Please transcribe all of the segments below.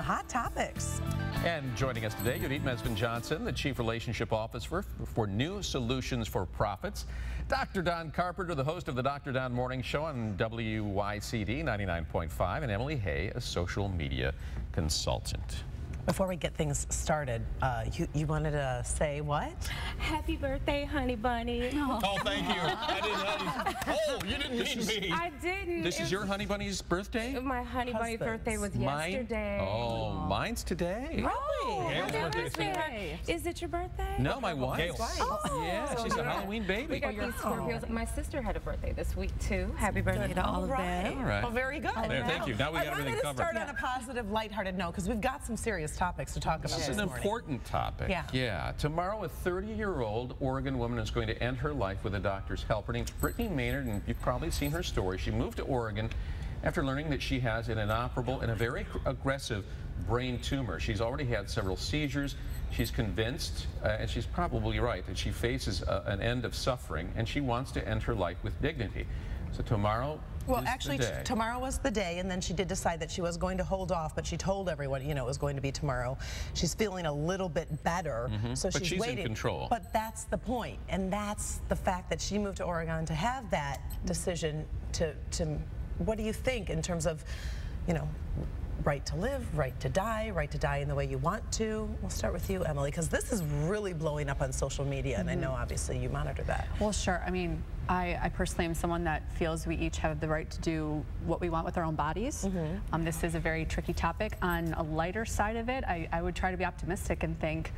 hot topics. And joining us today, Judith Mesvin-Johnson, the Chief Relationship Officer for New Solutions for Profits. Dr. Don Carpenter, the host of the Dr. Don Morning Show on WDIV 99.5, and Emily Hay, a social media consultant. Before we get things started, you wanted to say what? Happy birthday, honey bunny. Oh, thank you. Oh, you didn't mean me. I didn't. This is your honey bunny's birthday? My honey bunny's birthday was yesterday. Oh, mine's today. Really? Gail's Happy birthday. Is it your birthday? No, my wife's. Oh, yeah, she's a Halloween baby. We got these Scorpios. My sister had a birthday this week, too. Happy birthday to all of them. All right. Well, very good. There, thank you. Now we got everything covered. I wanted to start on a positive, lighthearted note, because we've got some serious topics to talk about This is an important topic. Yeah. Tomorrow, a 30-year-old Oregon woman is going to end her life with a doctor's help. Her name's Brittany Maynard, and you've probably seen her story. She moved to Oregon after learning that she has an inoperable and a very aggressive brain tumor. She's already had several seizures. She's convinced, and she's probably right, that she faces an end of suffering, and she wants to end her life with dignity. So tomorrow Well, actually, tomorrow was the day, and then she did decide that she was going to hold off, but she told everyone, you know, it was going to be tomorrow. She's feeling a little bit better, so but she's waiting. In control. But that's the point, and that's the fact that she moved to Oregon to have that decision to what do you think in terms of, you know, right to live, right to die in the way you want to? We'll start with you, Emily, because this is really blowing up on social media, and I know obviously you monitor that. Well, sure. I mean, I personally am someone that feels we each have the right to do what we want with our own bodies. This is a very tricky topic. On a lighter side of it, I would try to be optimistic and think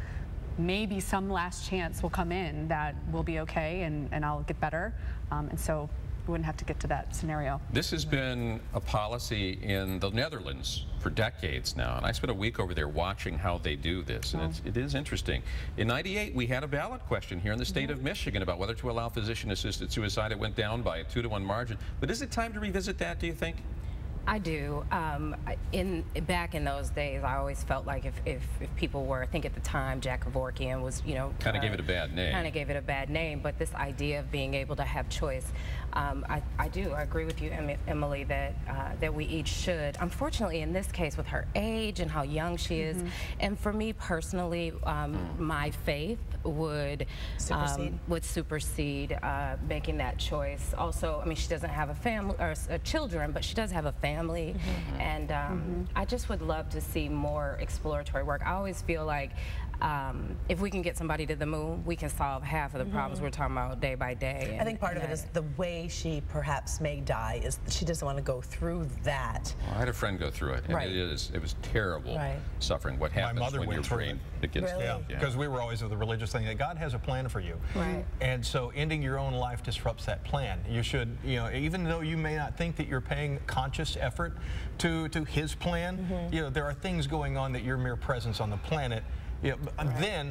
maybe some last chance will come in that will be okay and I'll get better. And so we wouldn't have to get to that scenario. This has been a policy in the Netherlands for decades now, and I spent a week over there watching how they do this, and it is interesting. In '98, we had a ballot question here in the state of Michigan about whether to allow physician-assisted suicide. It went down by a 2-to-1 margin. But is it time to revisit that, do you think? I do. Back in those days, I always felt like if people were, I think at the time, Jack Kevorkian was, you know, kind of gave it a bad name. Kind of gave it a bad name, but this idea of being able to have choice, I agree with you, Emily, that we each should. Unfortunately, in this case, with her age and how young she is, and for me personally, my faith would supersede making that choice. Also, I mean, she doesn't have a family or children, but she does have a family. And I just would love to see more exploratory work. I always feel like if we can get somebody to the moon, we can solve half of the problems we're talking about day by day. I think part of it is the way she perhaps may die is she doesn't want to go through that. Well, I had a friend go through it, and it was terrible suffering. What happens when your brain gets because we were always with the religious thing that God has a plan for you, and so ending your own life disrupts that plan. You should, you know, even though you may not think that you're paying conscious effort to His plan, you know, there are things going on that your mere presence on the planet. Yeah,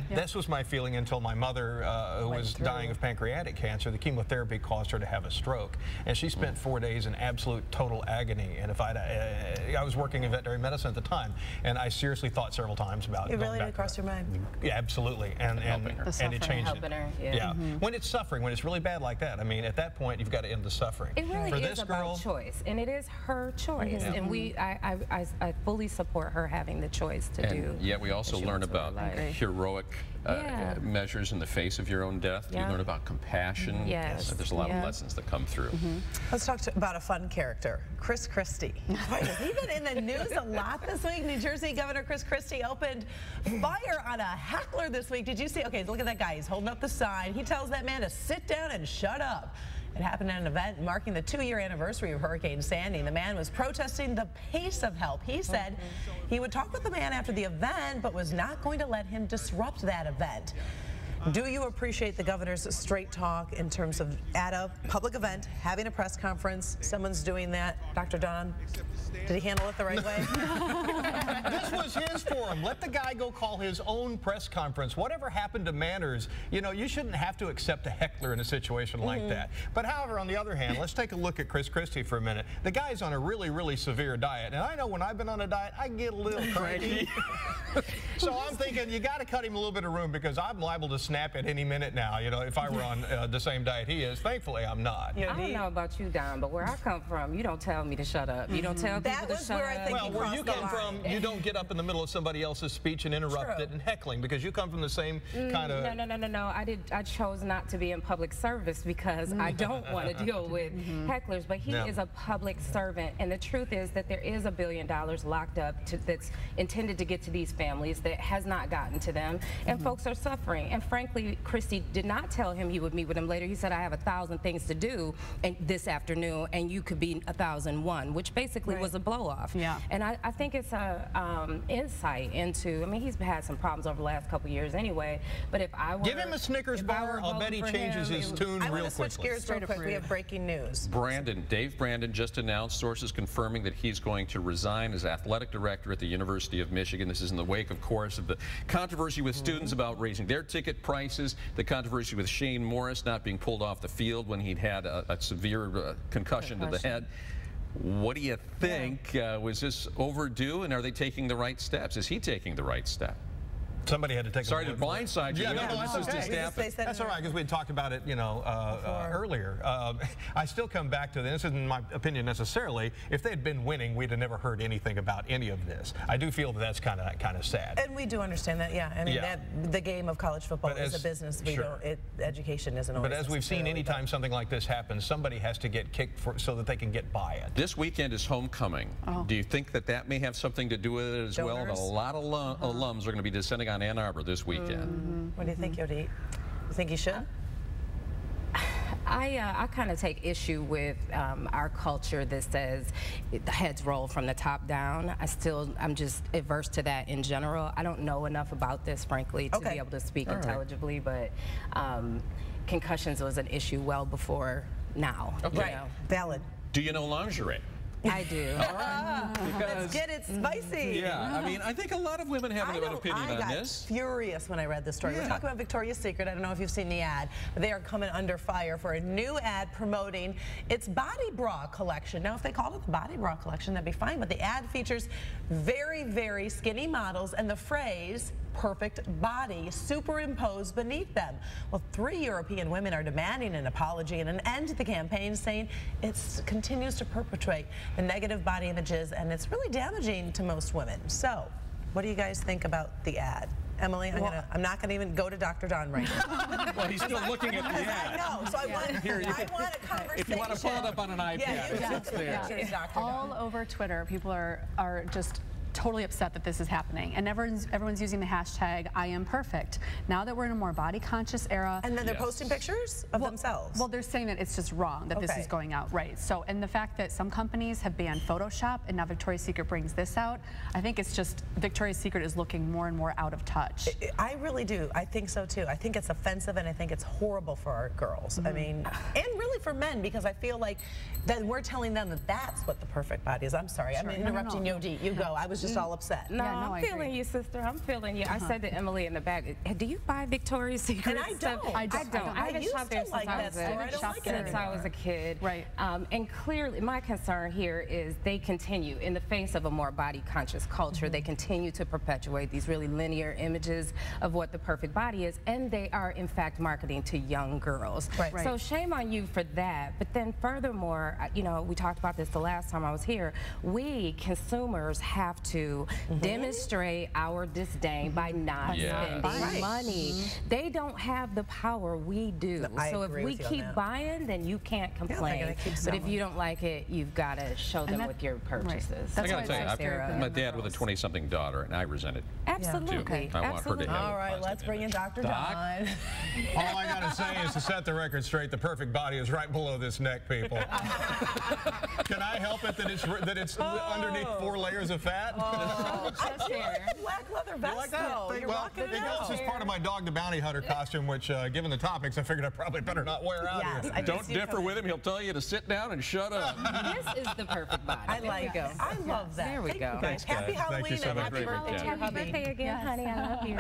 this was my feeling until my mother, who was dying of pancreatic cancer, the chemotherapy caused her to have a stroke, and she spent 4 days in absolute total agony. And if I was working in veterinary medicine at the time, and I seriously thought several times about it. Really did cross your mind? Yeah, absolutely, and it changed it. When it's suffering, when it's really bad like that, I mean, at that point you've got to end the suffering. It really is about choice, and it is her choice, and I fully support her having the choice to do. Yet we also learn about heroic measures in the face of your own death. You learn about compassion. There's a lot of lessons that come through. Let's talk about a fun character, Chris Christie. Boy, has he been in the news a lot this week? New Jersey Governor Chris Christie opened fire on a heckler this week. Did you see? Okay, look at that guy. He's holding up the sign. He tells that man to sit down and shut up. It happened at an event marking the 2-year anniversary of Hurricane Sandy. The man was protesting the pace of help. He said he would talk with the man after the event, but was not going to let him disrupt that event. Do you appreciate the governor's straight talk in terms of at a public event, having a press conference, someone's doing that? Dr. Don, did he handle it the right way? This was his forum. Let the guy go call his own press conference. Whatever happened to manners, you know, you shouldn't have to accept a heckler in a situation like that. But however, on the other hand, let's take a look at Chris Christie for a minute. The guy's on a really, really severe diet. And I know when I've been on a diet, I get a little cranky. So I'm thinking you got to cut him a little bit of room because I'm liable to snap at any minute now, you know, if I were on the same diet he is. Thankfully, I'm not. I don't know about you, Don, but where I come from, you don't tell me to shut up. You don't tell people to shut up. Well, where you come from, you don't get up in the middle of somebody else's speech and interrupt it and heckling because you come from the same kind of... No. I chose not to be in public service because I don't want to deal with hecklers, but he is a public servant, and the truth is that there is $1 billion locked up that's intended to get to these families that has not gotten to them, and folks are suffering. And frankly, Christy did not tell him he would meet with him later. He said, I have 1,000 things to do this afternoon, and you could be 1,001, which basically was a blow-off. Yeah. And I think it's a insight into, I mean, he's had some problems over the last couple of years anyway, but if I were... Give him a Snickers bar, I'll bet he changes his tune real quickly. I want to switch gears real quick. We have breaking news. Dave Brandon just announced, sources confirming that he's going to resign as athletic director at the University of Michigan. This is in the wake, of course, of the controversy with students about raising their ticket prices, the controversy with Shane Morris not being pulled off the field when he'd had a severe concussion to the head. What do you think? Was this overdue, and are they taking the right steps? Is he taking the right step? Somebody had to take. Sorry to blindside you. Yeah, no, that's okay. That's all right, because we had talked about it, you know, earlier. I still come back to this. This isn't my opinion necessarily. If they had been winning, we'd have never heard anything about any of this. I do feel that that's kind of sad. And we do understand that. Yeah, I mean, the game of college football is a business. We don't. Education isn't always. But as we've seen, anytime something like this happens, somebody has to get kicked so that they can get by it. This weekend is homecoming. Do you think that may have something to do with it as well? And a lot of alums are going to be descending on Ann Arbor this weekend. What do you think, Yodi? You think he should? I kind of take issue with our culture that says the heads roll from the top down. I'm just averse to that in general. I don't know enough about this, frankly, to be able to speak intelligibly, but concussions was an issue well before now. Right, valid. Do you know lingerie? I do. All right. Let's get it spicy. Yeah, I mean, I think a lot of women have an opinion on this. I got furious when I read this story. We're talking about Victoria's Secret. I don't know if you've seen the ad, but they are coming under fire for a new ad promoting its body bra collection. Now, if they called it the body bra collection, that'd be fine, but the ad features very, very skinny models and the phrase, perfect body, superimposed beneath them. Well, 3 European women are demanding an apology and an end to the campaign, saying it continues to perpetuate the negative body images, and it's really damaging to most women. So, what do you guys think about the ad? Emily, I'm not going to even go to Dr. Don right now. Well, he's still looking at the ad. I know, so I want a conversation. If you want to pull it up on an iPad, it's there. All over Twitter, people are just totally upset that this is happening, and everyone's using the hashtag I am perfect. Now that we're in a more body conscious era, and then they're posting pictures of themselves. Well, they're saying that it's just wrong that this is going out, right? So, and the fact that some companies have banned Photoshop and now Victoria's Secret brings this out, I think it's just Victoria's Secret is looking more and more out of touch. I really do. I think so too. I think it's offensive, and I think it's horrible for our girls. I mean, and really for men, because I feel like that we're telling them that that's what the perfect body is. I'm sorry, I'm interrupting Yodi. You go. I was just all upset. No, I'm feeling you, sister. I'm feeling you. I said to Emily in the back, do you buy Victoria's Secret? And I don't. I don't. I haven't shopped there since I was a kid. Right. And clearly, my concern here is they continue, in the face of a more body-conscious culture, they continue to perpetuate these really linear images of what the perfect body is, and they are, in fact, marketing to young girls. Right. So shame on you for that. But then furthermore, you know, we talked about this the last time I was here, we consumers have to demonstrate our disdain by not spending money. They don't have the power we do. So if we keep buying, then you can't complain. But if you don't like it, you've got to show them with your purchases. I got to tell you, I'm a dad with a 20-something daughter, and I resent it. Absolutely. I want her to have all right, let's bring in Dr. Don. All I got to say is to set the record straight, the perfect body is right below this neck, people. Can I help it that it's underneath 4 layers of fat? I like the black leather vest, though. You're rocking it out. This is part of my Dog the Bounty Hunter costume, which, given the topics, I figured I probably better not wear out here. Don't differ with him. He'll tell you to sit down and shut up. This is the perfect body. I like it. I love that. There we go. Happy Halloween and happy birthday to your hubby. Happy birthday again, honey. I love you.